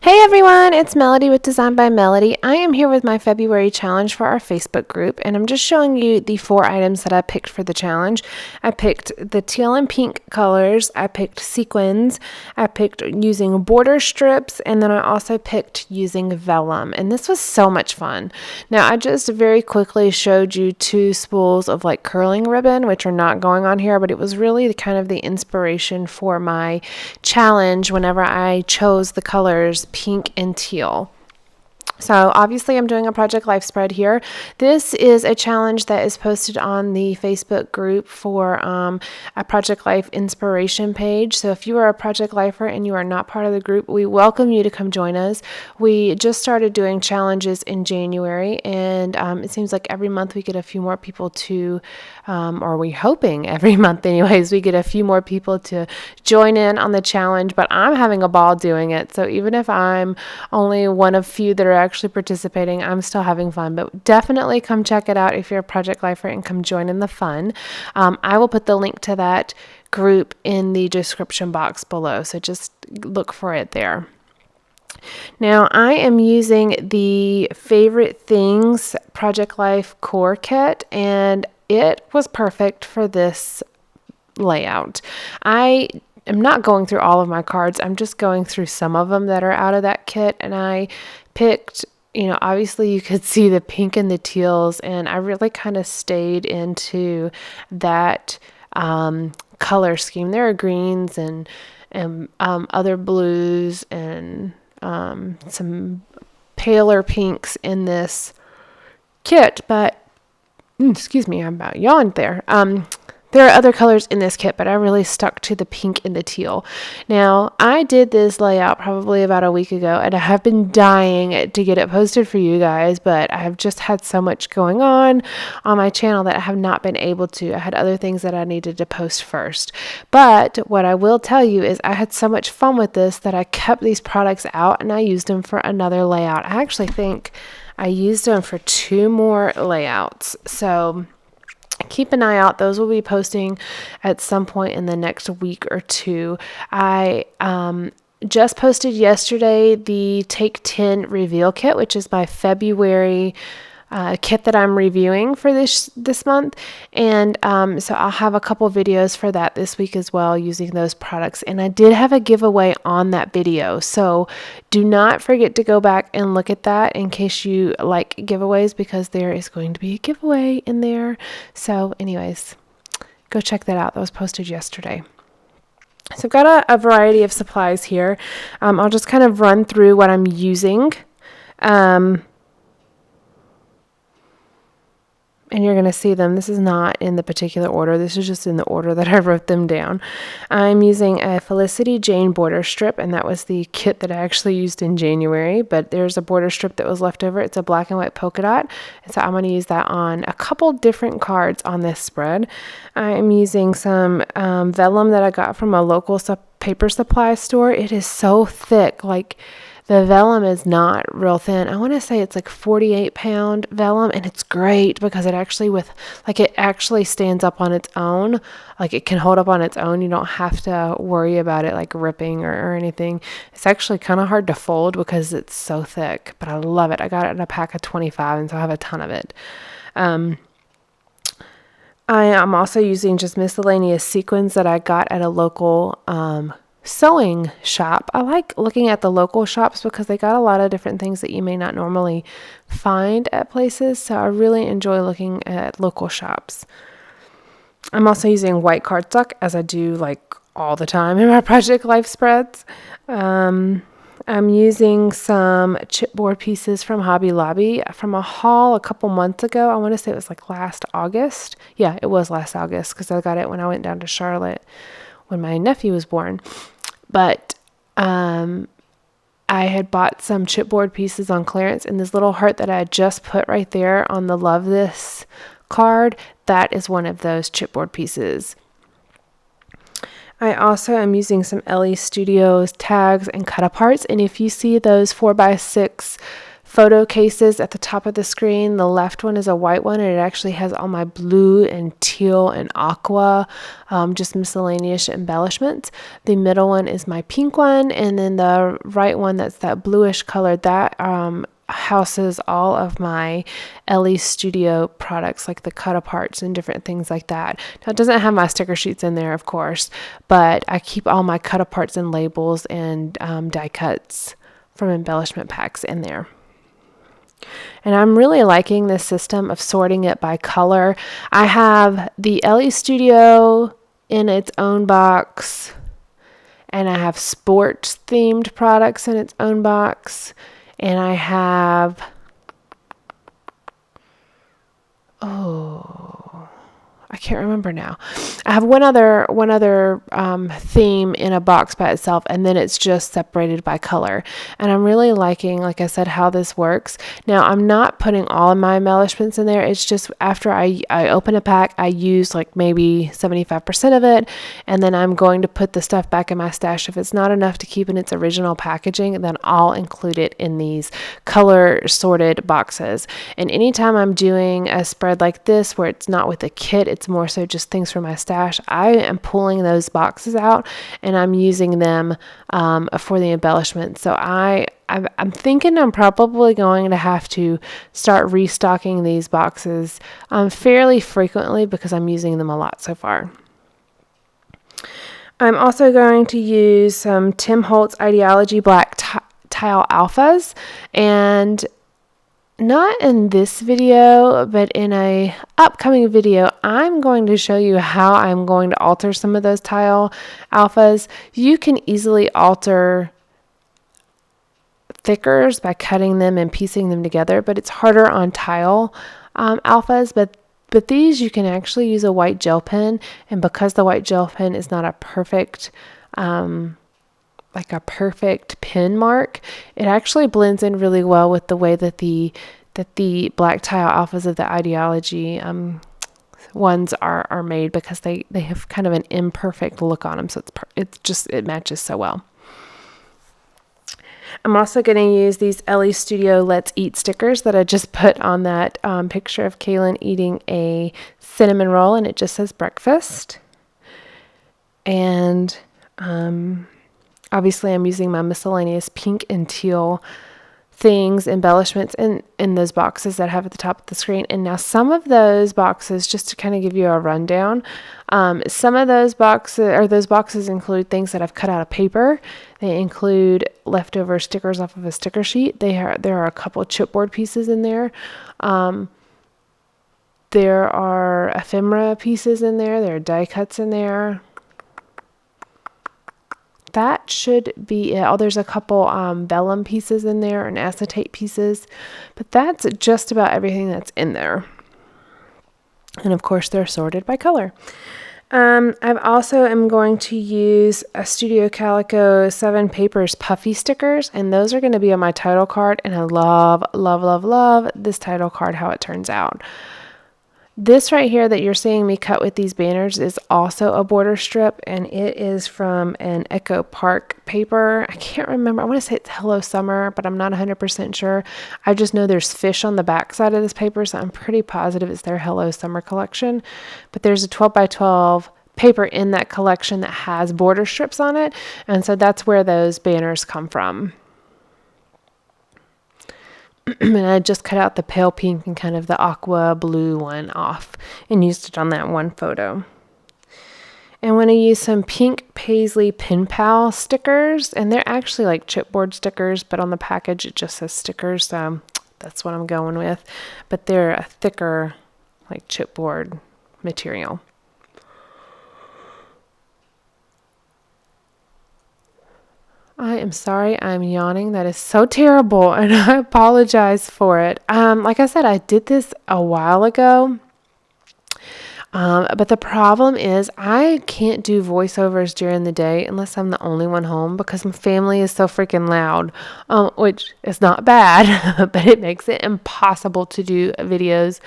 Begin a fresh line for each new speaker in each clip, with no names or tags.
Hey everyone, it's Melody with Design by Melody. I am here with my February challenge for our Facebook group, and I'm just showing you the 4 items that I picked for the challenge. I picked the teal and pink colors, I picked sequins, I picked using border strips, and then I also picked using vellum, and this was so much fun. Now I just very quickly showed you 2 spools of like curling ribbon, which are not going on here, but it was really kind of the inspiration for my challenge whenever I chose the colors pink and teal. So obviously I'm doing a Project Life spread here. This is a challenge that is posted on the Facebook group for a Project Life inspiration page. So if you are a Project Lifer and you are not part of the group, we welcome you to come join us. We just started doing challenges in January, and it seems like every month we get a few more people to, or we're hoping every month anyways, we get a few more people to join in on the challenge, but I'm having a ball doing it. So even if I'm only one of few that are actually participating, I'm still having fun. But definitely come check it out if you're a Project Lifer and come join in the fun. I will put the link to that group in the description box below, so just look for it there. Now I am using the Favorite Things Project Life core kit, and it was perfect for this layout. I'm not going through all of my cards. I'm just going through some of them that are out of that kit, and I picked, obviously you could see the pink and the teals, and I really kind of stayed into that color scheme. There are greens and other blues and some paler pinks in this kit, but excuse me, I about yawned there. There are other colors in this kit, but I really stuck to the pink and the teal. Now, I did this layout probably about a week ago, and I have been dying to get it posted for you guys, but I have just had so much going on my channel that I have not been able to. I had other things that I needed to post first. But what I will tell you is I had so much fun with this that I kept these products out, and I used them for another layout. I actually think I used them for 2 more layouts. So keep an eye out. Those will be posting at some point in the next week or 2. I just posted yesterday the Take 10 reveal kit, which is my February kit that I'm reviewing for this month, and so I'll have a couple videos for that this week as well using those products. And I did have a giveaway on that video, so do not forget to go back and look at that in case you like giveaways, because there is going to be a giveaway in there. So anyways, go check that out. That was posted yesterday. So I've got a variety of supplies here. I'll just kind of run through what I'm using. And you're going to see them. This is not in the particular order. This is just in the order that I wrote them down. I'm using a Felicity Jane border strip, and that was the kit that I actually used in January, but there's a border strip that was left over. It's a black and white polka dot, and so I'm going to use that on a couple different cards on this spread. I'm using some vellum that I got from a local paper supply store. It is so thick, like the vellum is not real thin. I want to say it's like 48-pound vellum, and it's great because it actually stands up on its own. Like it can hold up on its own. You don't have to worry about it like ripping or anything. It's actually kind of hard to fold because it's so thick, but I love it. I got it in a pack of 25, and so I have a ton of it. I am also using just miscellaneous sequins that I got at a local sewing shop. I like looking at the local shops because they got a lot of different things that you may not normally find at places, so I really enjoy looking at local shops. I'm also using white cardstock, as I do like all the time in my Project Life spreads. I'm using some chipboard pieces from Hobby Lobby from a haul a couple months ago. I want to say it was like last August. Yeah, it was last August because I got it when I went down to Charlotte when my nephew was born. But I had bought some chipboard pieces on clearance, and this little heart that I had just put right there on the Love This card, that is one of those chipboard pieces. I also am using some LE Studios tags and cut aparts, and if you see those 4x6 photo cases at the top of the screen. The left one is a white one, and it actually has all my blue and teal and aqua, just miscellaneous embellishments. The middle one is my pink one, and then the right one that's that bluish color, that houses all of my LE Studio products, like the cut aparts and different things like that. Now, it doesn't have my sticker sheets in there, of course, but I keep all my cut aparts and labels and die cuts from embellishment packs in there. And I'm really liking this system of sorting it by color. I have the LE Studio in its own box, and I have sports themed products in its own box, and I have, I can't remember now. I have one other theme in a box by itself, and then it's just separated by color. And I'm really liking, like I said, how this works. Now, I'm not putting all of my embellishments in there. It's just after I open a pack, I use like maybe 75% of it, and then I'm going to put the stuff back in my stash. If it's not enough to keep in its original packaging, then I'll include it in these color sorted boxes. And anytime I'm doing a spread like this where it's not with a kit, it's more so just things from my stash, I am pulling those boxes out and I'm using them for the embellishment. So I'm thinking I'm probably going to have to start restocking these boxes fairly frequently because I'm using them a lot so far. I'm also going to use some Tim Holtz Ideology Black Tile Alphas, and not in this video, but in a upcoming video, I'm going to show you how I'm going to alter some of those tile alphas. You can easily alter thickers by cutting them and piecing them together, but it's harder on tile alphas. But these, you can actually use a white gel pen, and because the white gel pen is not a perfect like a perfect pen mark, it actually blends in really well with the way that the black tile alphas of the Ideology ones are made, because they have kind of an imperfect look on them, so it matches so well. I'm also going to use these LE Studio Let's Eat stickers that I just put on that picture of Kaylin eating a cinnamon roll, and it just says breakfast. And obviously I'm using my miscellaneous pink and teal things, embellishments in those boxes that I have at the top of the screen. And now some of those boxes, just to kind of give you a rundown, some of those boxes include things that I've cut out of paper. They include leftover stickers off of a sticker sheet. There are a couple chipboard pieces in there. There are ephemera pieces in there. There are die cuts in there. That should be it. Oh, there's a couple vellum pieces in there and acetate pieces, but that's just about everything that's in there. And of course, they're sorted by color. I've also am going to use a Studio Calico 7 Papers puffy stickers, and those are going to be on my title card, and I love, love, love, love this title card, how it turns out. This right here that you're seeing me cut with these banners is also a border strip, and it is from an Echo Park paper. I can't remember. I want to say it's Hello Summer, but I'm not 100% sure. I just know there's fish on the back side of this paper, so I'm pretty positive it's their Hello Summer collection. But there's a 12 by 12 paper in that collection that has border strips on it, and so that's where those banners come from. And I just cut out the pale pink and kind of the aqua blue one off and used it on that one photo. And I'm going to use some pink Paisley Pen Pal stickers, and they're actually like chipboard stickers, but on the package it just says stickers, so that's what I'm going with. But they're a thicker like chipboard material. I am sorry, I'm yawning. That is so terrible, and I apologize for it. Like I said, I did this a while ago, but the problem is I can't do voiceovers during the day unless I'm the only one home, because my family is so freaking loud, which is not bad, but it makes it impossible to do videos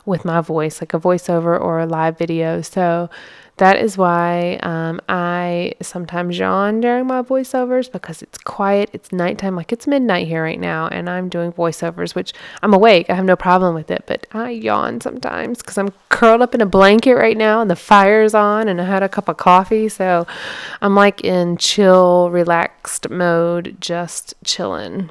with my voice, like a voiceover or a live video. So That is why I sometimes yawn during my voiceovers, because it's quiet. It's nighttime, like it's midnight here right now, and I'm doing voiceovers, which I'm awake. I have no problem with it, but I yawn sometimes because I'm curled up in a blanket right now and the fire's on and I had a cup of coffee. So I'm like in chill, relaxed mode, just chilling.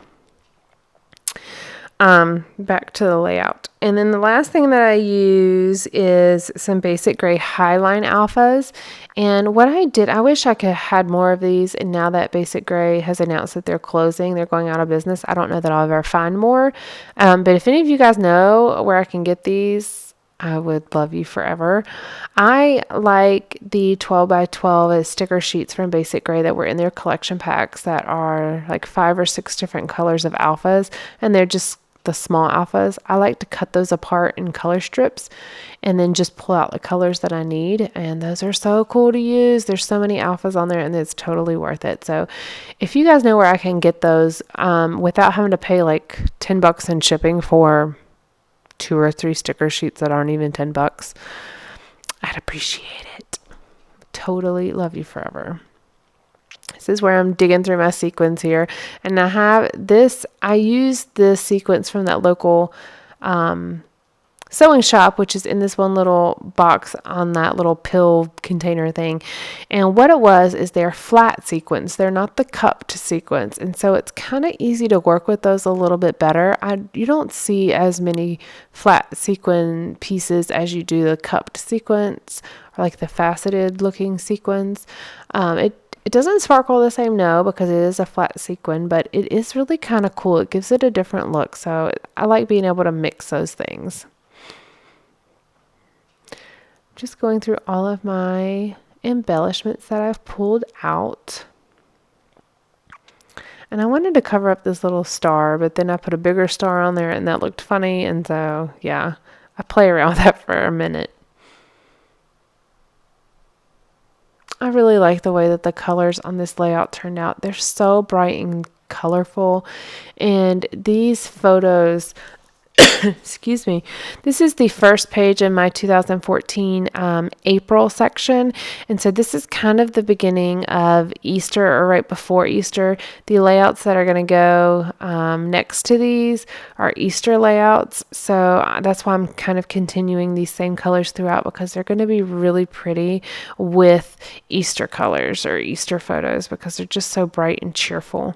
Back to the layout. And then the last thing that I use is some basic gray highline alphas. And what I did, I wish I could had more of these. And now that Basic Gray has announced that they're closing, they're going out of business, I don't know that I'll ever find more. But if any of you guys know where I can get these, I would love you forever. I like the 12 by 12 sticker sheets from Basic Gray that were in their collection packs that are like 5 or 6 different colors of alphas. And they're just the small alphas. I like to cut those apart in color strips and then just pull out the colors that I need, and those are so cool to use. There's so many alphas on there and it's totally worth it. So if you guys know where I can get those without having to pay like $10 in shipping for 2 or 3 sticker sheets that aren't even $10, I'd appreciate it. Totally love you forever. This is where I'm digging through my sequins here. And I have this, I used this sequence from that local sewing shop, which is in this one little box on that little pill container thing. And what it was is they're flat sequins. They're not the cupped sequins. And so it's kind of easy to work with those a little bit better. You don't see as many flat sequin pieces as you do the cupped sequins, or like the faceted looking sequins. It doesn't sparkle the same, no, because it is a flat sequin, but it is really kind of cool. It gives it a different look. So I like being able to mix those things. Just going through all of my embellishments that I've pulled out. And I wanted to cover up this little star, but then I put a bigger star on there and that looked funny. And so, yeah, I play around with that for a minute. I really like the way that the colors on this layout turned out. They're so bright and colorful. And these photos, excuse me, this is the first page in my 2014 April section. And so this is kind of the beginning of Easter, or right before Easter. The layouts that are going to go next to these are Easter layouts. So that's why I'm kind of continuing these same colors throughout, because they're going to be really pretty with Easter colors or Easter photos, because they're just so bright and cheerful.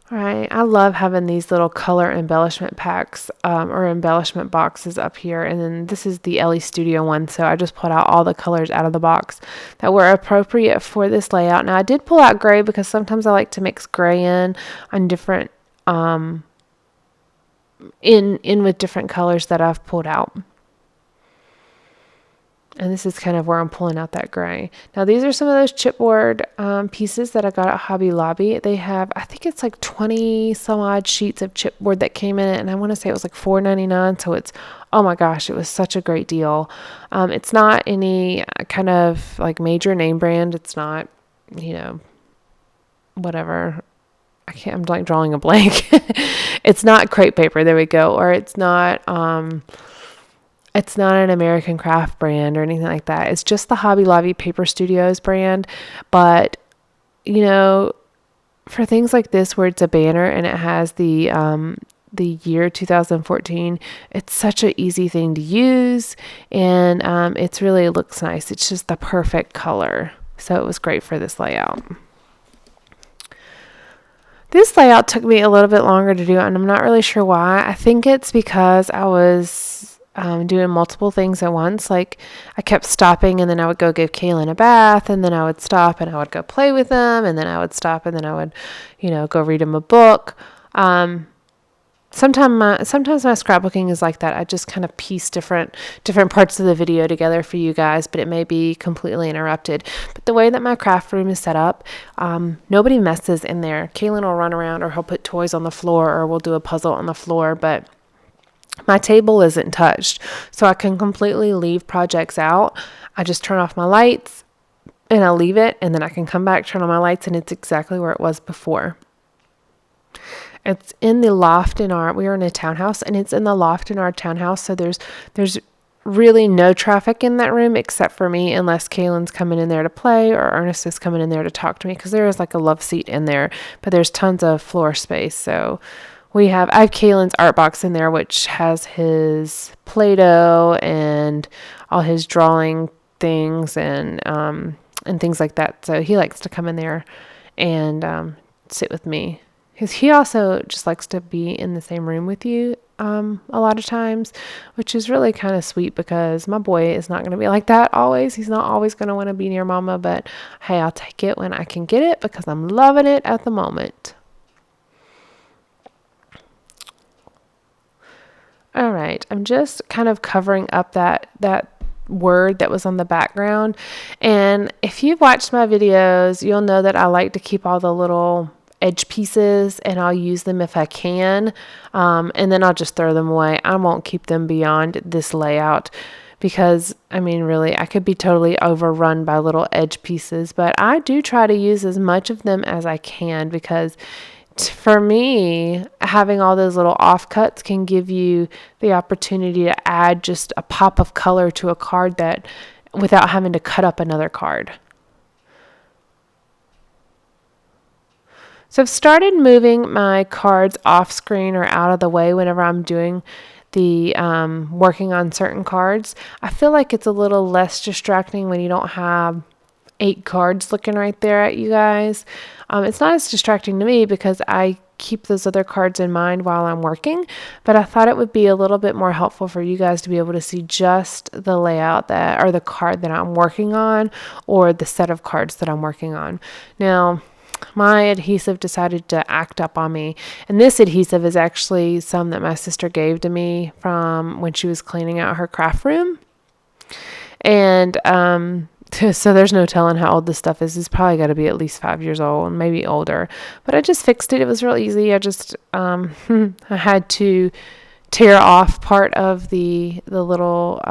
All right, I love having these little color embellishment packs or embellishment boxes up here. And then this is the Ellie Studio one. So I just pulled out all the colors out of the box that were appropriate for this layout. Now I did pull out gray because sometimes I like to mix gray in on different, in with different colors that I've pulled out. And this is kind of where I'm pulling out that gray. Now, these are some of those chipboard pieces that I got at Hobby Lobby. They have, I think it's like 20 some odd sheets of chipboard that came in it. And I want to say it was like $4.99. So it's, oh my gosh, it was such a great deal. It's not any kind of like major name brand. It's not, whatever. I'm like drawing a blank. It's not crepe paper. There we go. Or it's not an American Craft brand or anything like that. It's just the Hobby Lobby Paper Studios brand. But, for things like this where it's a banner and it has the year 2014, it's such an easy thing to use. And it looks nice. It's just the perfect color. So it was great for this layout. This layout took me a little bit longer to do, and I'm not really sure why. I think it's because I was doing multiple things at once. Like I kept stopping, and then I would go give Kaylin a bath, and then I would stop and I would go play with him, and then I would stop and then I would, go read him a book. Sometimes my scrapbooking is like that. I just kind of piece different parts of the video together for you guys, but it may be completely interrupted. But the way that my craft room is set up, nobody messes in there. Kaylin will run around, or he'll put toys on the floor, or we'll do a puzzle on the floor, but my table isn't touched, so I can completely leave projects out. I just turn off my lights and I leave it, and then I can come back, turn on my lights, and it's exactly where it was before. It's in the loft we are in a townhouse, and it's in the loft in our townhouse. So there's really no traffic in that room except for me, unless Kaylin's coming in there to play or Ernest is coming in there to talk to me, because there is like a love seat in there, but there's tons of floor space. So I have Kaylin's art box in there, which has his Play-Doh and all his drawing things and things like that. So he likes to come in there and sit with me, because he also just likes to be in the same room with you a lot of times, which is really kind of sweet, because my boy is not going to be like that always. He's not always going to want to be near mama, but hey, I'll take it when I can get it, because I'm loving it at the moment. All right, I'm just kind of covering up that word that was on the background. And if you've watched my videos, you'll know that I like to keep all the little edge pieces, and I'll use them if I can. And then I'll just throw them away. I won't keep them beyond this layout, because I mean, really, I could be totally overrun by little edge pieces, but I do try to use as much of them as I can, because for me, having all those little offcuts can give you the opportunity to add just a pop of color to a card that without having to cut up another card. So I've started moving my cards off screen or out of the way whenever I'm doing the working on certain cards. I feel like it's a little less distracting when you don't have 8 cards looking right there at you guys. It's not as distracting to me, because I keep those other cards in mind while I'm working, but I thought it would be a little bit more helpful for you guys to be able to see just the layout that, or the card that I'm working on, or the set of cards that I'm working on. Now, my adhesive decided to act up on me, and this adhesive is actually some that my sister gave to me from when she was cleaning out her craft room. And so there's no telling how old this stuff is. It's probably got to be at least 5 years old, maybe older. But I just fixed it. It was real easy. I just I had to tear off part of the little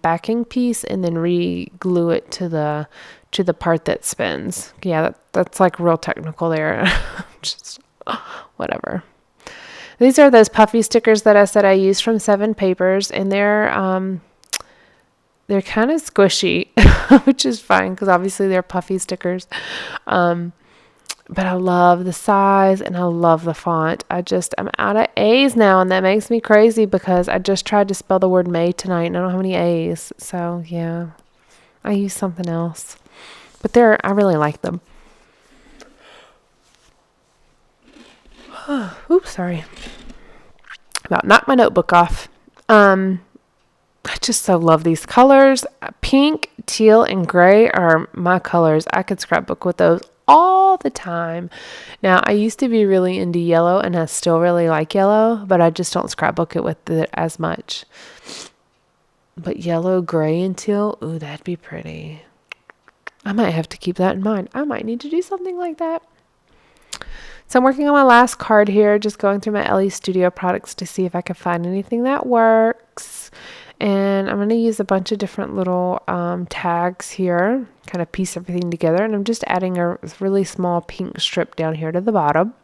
backing piece, and then re-glue it to the part that spins. Yeah, that's like real technical there. Just whatever. These are those puffy stickers that I said I used from 7 Papers, and they're kind of squishy, which is fine, because obviously they're puffy stickers. But I love the size and I love the font. I'm out of A's now, and that makes me crazy, because I just tried to spell the word May tonight and I don't have any A's. So yeah, I use something else. But I really like them. Oops, sorry. About knocked my notebook off. I just so love these colors. Pink, teal, and gray are my colors. I could scrapbook with those all the time. Now, I used to be really into yellow, and I still really like yellow, but I just don't scrapbook it with it as much. But yellow, gray, and teal, ooh, that'd be pretty. I might have to keep that in mind. I might need to do something like that. So I'm working on my last card here, just going through my LE Studio products to see if I can find anything that works. And I'm going to use a bunch of different little tags here, kind of piece everything together. And I'm just adding a really small pink strip down here to the bottom.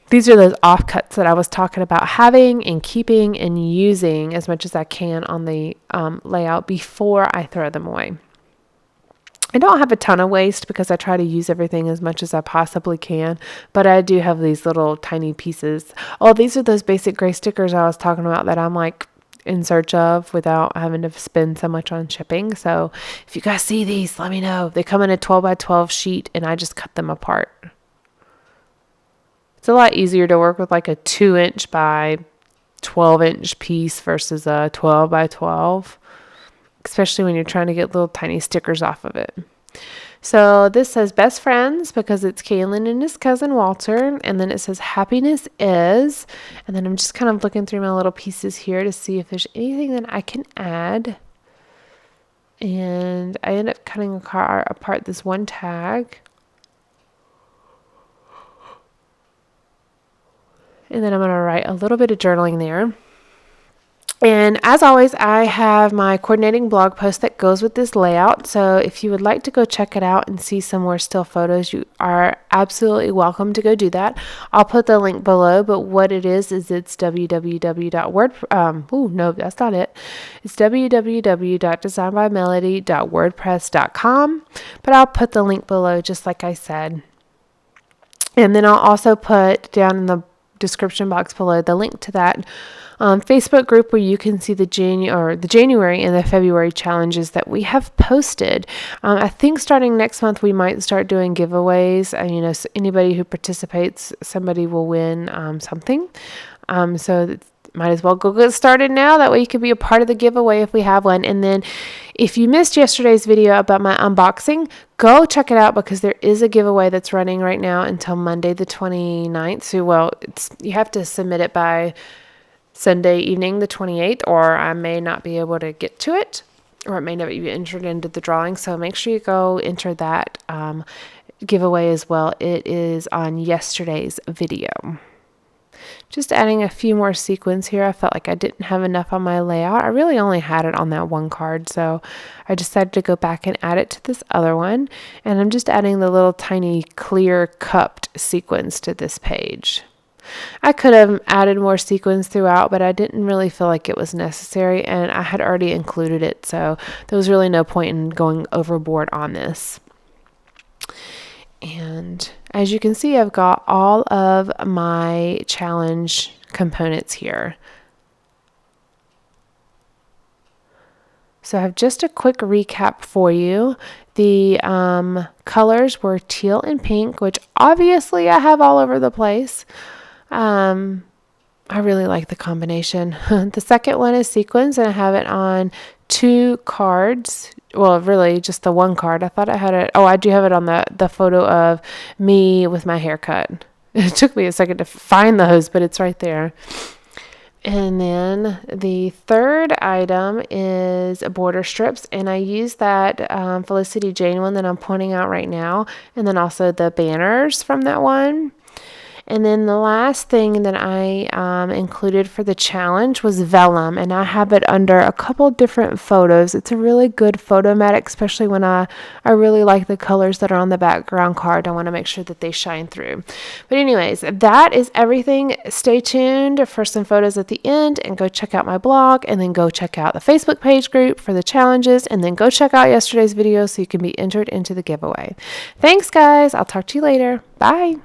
These are those offcuts that I was talking about having and keeping and using as much as I can on the layout before I throw them away. I don't have a ton of waste, because I try to use everything as much as I possibly can, but I do have these little tiny pieces. Oh, these are those basic gray stickers I was talking about that I'm like in search of without having to spend so much on shipping. So if you guys see these, let me know. They come in a 12 by 12 sheet, and I just cut them apart. It's a lot easier to work with like a 2-inch by 12-inch piece versus a 12 by 12. Especially when you're trying to get little tiny stickers off of it. So this says best friends, because it's Kaylin and his cousin Walter. And then it says happiness is. And then I'm just kind of looking through my little pieces here to see if there's anything that I can add. And I end up cutting apart this one tag. And then I'm going to write a little bit of journaling there. And as always, I have my coordinating blog post that goes with this layout. So if you would like to go check it out and see some more still photos, you are absolutely welcome to go do that. I'll put the link below, but what it is it's www.word. No, that's not it. It's www.designbymelody.wordpress.com. But I'll put the link below, just like I said. And then I'll also put down in the description box below the link to that Facebook group where you can see the January and the February challenges that we have posted. I think starting next month we might start doing giveaways. So anybody who participates, somebody will win something. So might as well go get started now. That way you can be a part of the giveaway if we have one. And then if you missed yesterday's video about my unboxing, go check it out because there is a giveaway that's running right now until Monday the 29th. So, you have to submit it by Sunday evening the 28th, or I may not be able to get to it, or it may not be entered into the drawing. So make sure you go enter that giveaway as well. It is on yesterday's video. Just adding a few more sequins here. I felt like I didn't have enough on my layout. I really only had it on that one card, so I decided to go back and add it to this other one. And I'm just adding the little tiny clear cupped sequins to this page. I could have added more sequins throughout, but I didn't really feel like it was necessary, and I had already included it, so there was really no point in going overboard on this. And as you can see, I've got all of my challenge components here. So I have just a quick recap for you. The colors were teal and pink, which obviously I have all over the place. I really like the combination. The second one is sequins, and I have it on 2 cards. Well, really just the one card. I thought I had it. Oh, I do have it on the photo of me with my haircut. It took me a second to find those, but it's right there. And then the third item is border strips, and I use that Felicity Jane one that I'm pointing out right now, and then also the banners from that one. And then the last thing that I included for the challenge was vellum, and I have it under a couple different photos. It's a really good photo mat, especially when I really like the colors that are on the background card. I want to make sure that they shine through. But anyways, that is everything. Stay tuned for some photos at the end, and go check out my blog, and then go check out the Facebook page group for the challenges, and then go check out yesterday's video so you can be entered into the giveaway. Thanks, guys. I'll talk to you later. Bye.